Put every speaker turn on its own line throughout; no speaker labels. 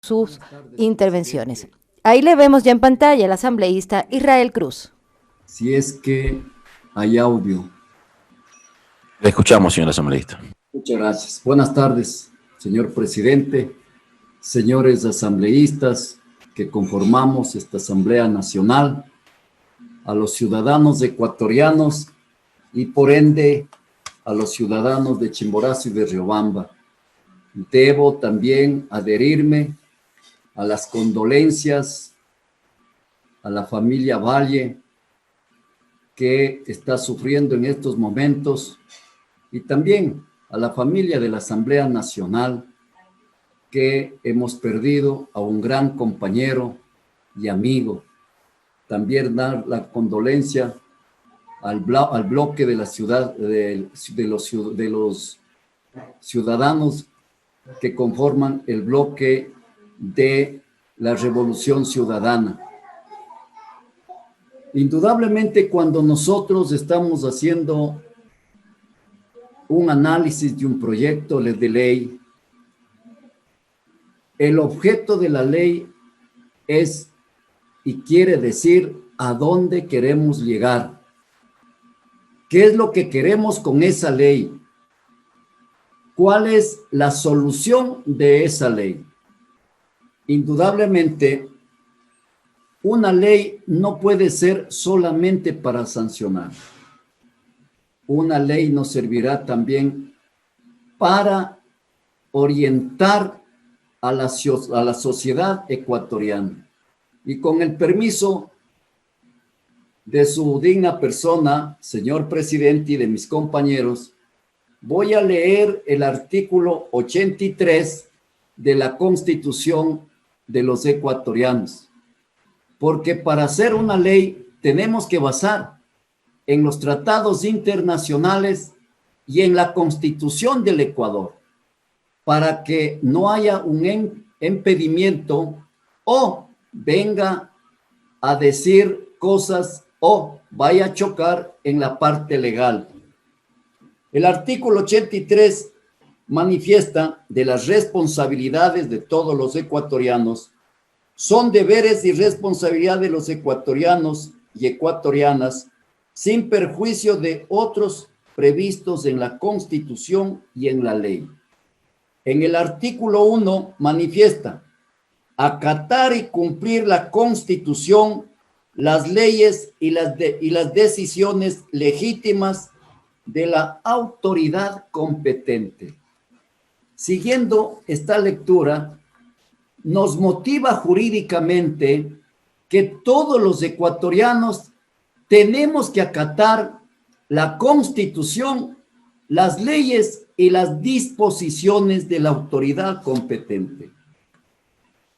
sus intervenciones. Ahí le vemos ya en pantalla al asambleísta Israel Cruz.
Si es que hay audio.
Le escuchamos, señor asambleísta.
Muchas gracias. Buenas tardes, señor presidente, señores asambleístas que conformamos esta Asamblea Nacional, a los ciudadanos ecuatorianos y por ende a los ciudadanos de Chimborazo y de Riobamba. Debo también adherirme a las condolencias a la familia Valle que está sufriendo en estos momentos y también a la familia de la Asamblea Nacional que hemos perdido a un gran compañero y amigo. También dar la condolencia al bloque de la ciudad, de los ciudadanos que conforman el bloque de la Revolución Ciudadana. Indudablemente, cuando nosotros estamos haciendo un análisis de un proyecto de ley, el objeto de la ley es y quiere decir a dónde queremos llegar. ¿Qué es lo que queremos con esa ley? ¿Cuál es la solución de esa ley? Indudablemente, una ley no puede ser solamente para sancionar. Una ley nos servirá también para orientar a la sociedad ecuatoriana. Y con el permiso de su digna persona, señor presidente, y de mis compañeros, voy a leer el artículo 83 de la Constitución de los ecuatorianos, porque para hacer una ley tenemos que basar en los tratados internacionales y en la Constitución del Ecuador, para que no haya un impedimento o venga a decir cosas o vaya a chocar en la parte legal. El artículo 83 manifiesta de las responsabilidades de todos los ecuatorianos. Son deberes y responsabilidad de los ecuatorianos y ecuatorianas sin perjuicio de otros previstos en la Constitución y en la ley. En el artículo 1 manifiesta acatar y cumplir la Constitución, las leyes y las decisiones legítimas de la autoridad competente. Siguiendo esta lectura, nos motiva jurídicamente que todos los ecuatorianos tenemos que acatar la Constitución, las leyes y las disposiciones de la autoridad competente.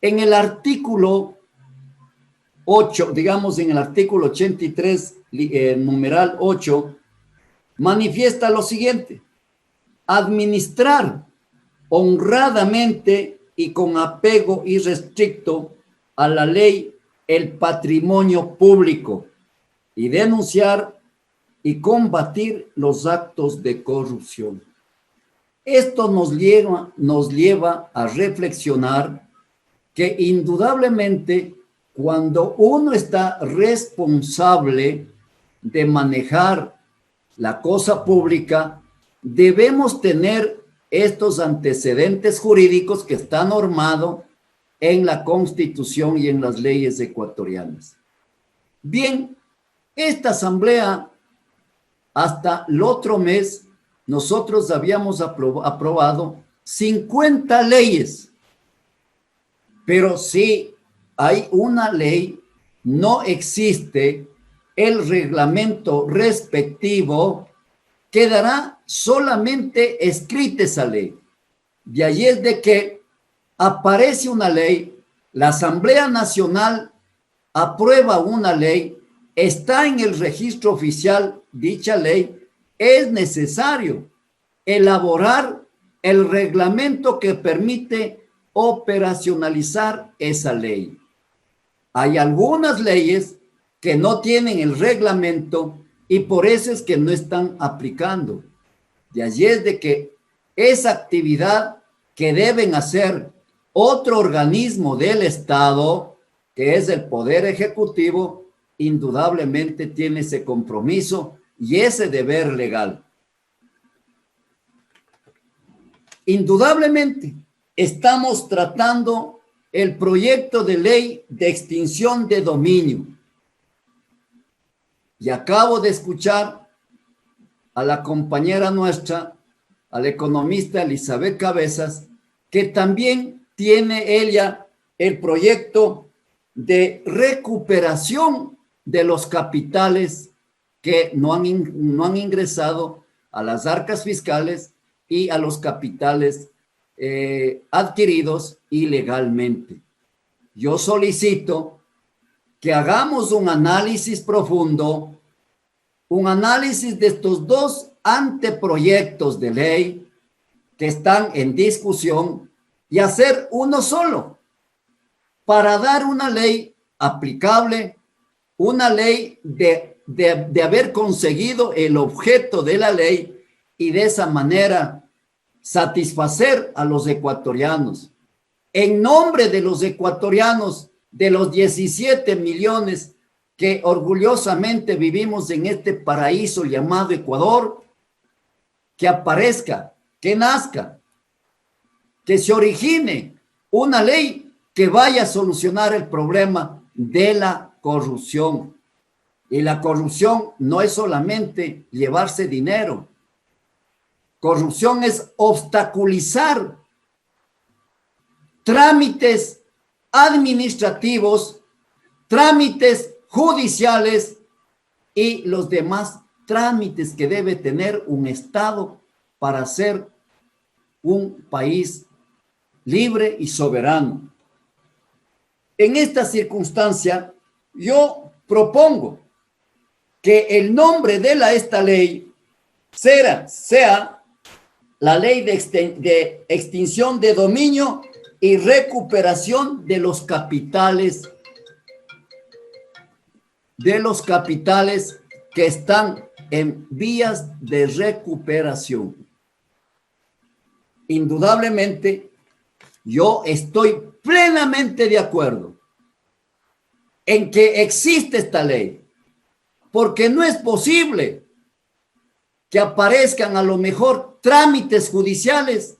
En el artículo 8, digamos en el artículo 83, numeral 8, manifiesta lo siguiente: administrar honradamente y con apego irrestricto a la ley el patrimonio público y denunciar y combatir los actos de corrupción. Esto nos lleva a reflexionar que indudablemente cuando uno está responsable de manejar la cosa pública, debemos tener estos antecedentes jurídicos que están normados en la Constitución y en las leyes ecuatorianas. Bien, esta asamblea, hasta el otro mes, nosotros habíamos aprobado 50 leyes, pero si hay una ley, no existe el reglamento respectivo, quedará solamente escrita esa ley. De allí es de que aparece una ley, la Asamblea Nacional aprueba una ley, está en el registro oficial dicha ley, es necesario elaborar el reglamento que permite operacionalizar esa ley. Hay algunas leyes que no tienen el reglamento y por eso es que no están aplicando. De allí es de que esa actividad que deben hacer otro organismo del Estado, que es el Poder Ejecutivo, indudablemente tiene ese compromiso y ese deber legal. Indudablemente, estamos tratando el proyecto de ley de extinción de dominio. Y acabo de escuchar a la compañera nuestra, a la economista Elizabeth Cabezas, que también tiene ella el proyecto de recuperación de los capitales que no han ingresado a las arcas fiscales y a los capitales adquiridos ilegalmente. Yo solicito que hagamos un análisis profundo, un análisis de estos dos anteproyectos de ley que están en discusión y hacer uno solo para dar una ley aplicable, una ley de haber conseguido el objeto de la ley y de esa manera satisfacer a los ecuatorianos. En nombre de los ecuatorianos, de los 17 millones que orgullosamente vivimos en este paraíso llamado Ecuador, que aparezca, que nazca, que se origine una ley que vaya a solucionar el problema de la corrupción. Y la corrupción no es solamente llevarse dinero. Corrupción es obstaculizar trámites administrativos, trámites judiciales y los demás trámites que debe tener un Estado para ser un país libre y soberano. En esta circunstancia, yo propongo que el nombre de esta ley sea la ley de extinción de dominio y recuperación de los capitales que están en vías de recuperación. Indudablemente, yo estoy plenamente de acuerdo en que existe esta ley, porque no es posible que aparezcan a lo mejor trámites judiciales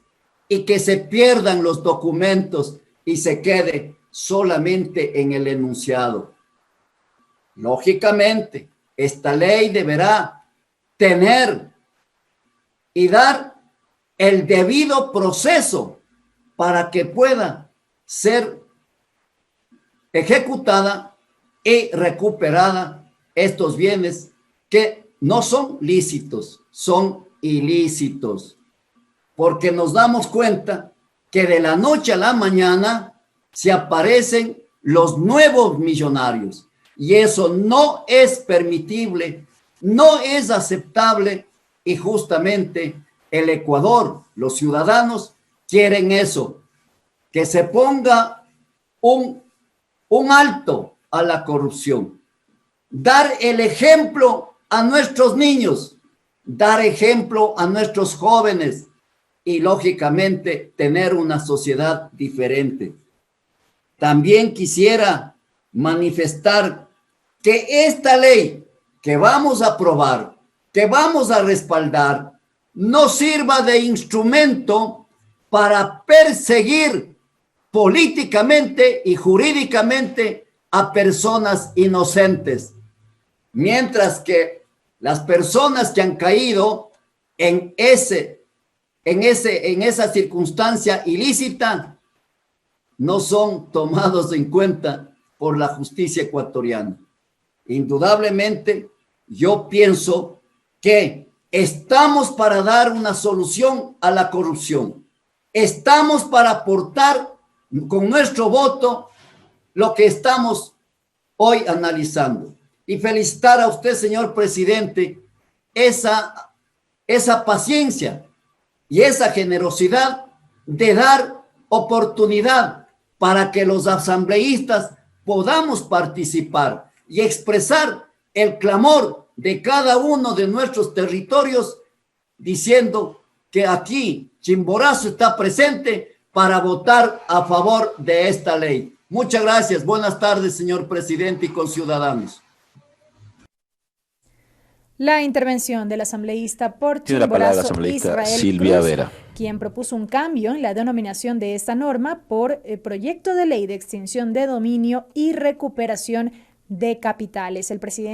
y que se pierdan los documentos y se quede solamente en el enunciado. Lógicamente, esta ley deberá tener y dar el debido proceso para que pueda ser ejecutada y recuperada estos bienes que no son lícitos, son ilícitos. Porque nos damos cuenta que de la noche a la mañana se aparecen los nuevos millonarios. Y eso no es permitible, no es aceptable y justamente el Ecuador, los ciudadanos quieren eso, que se ponga un alto a la corrupción, dar el ejemplo a nuestros niños, dar ejemplo a nuestros jóvenes y lógicamente tener una sociedad diferente. También quisiera manifestar que esta ley que vamos a aprobar, que vamos a respaldar, no sirva de instrumento para perseguir políticamente y jurídicamente a personas inocentes, mientras que las personas que han caído en esa circunstancia ilícita no son tomados en cuenta por la justicia ecuatoriana. Indudablemente, yo pienso que estamos para dar una solución a la corrupción. Estamos para aportar con nuestro voto lo que estamos hoy analizando. Y felicitar a usted, señor presidente, esa paciencia y esa generosidad de dar oportunidad para que los asambleístas podamos participar y expresar el clamor de cada uno de nuestros territorios, diciendo que aquí Chimborazo está presente para votar a favor de esta ley. Muchas gracias. Buenas tardes, señor presidente y conciudadanos.
La intervención del asambleísta por
Tiene la palabra la
Chimborazo,
asambleísta
Israel
Silvia
Cruz,
Vera,
quien propuso un cambio en la denominación de esta norma por proyecto de ley de extinción de dominio y recuperación de capitales. El presidente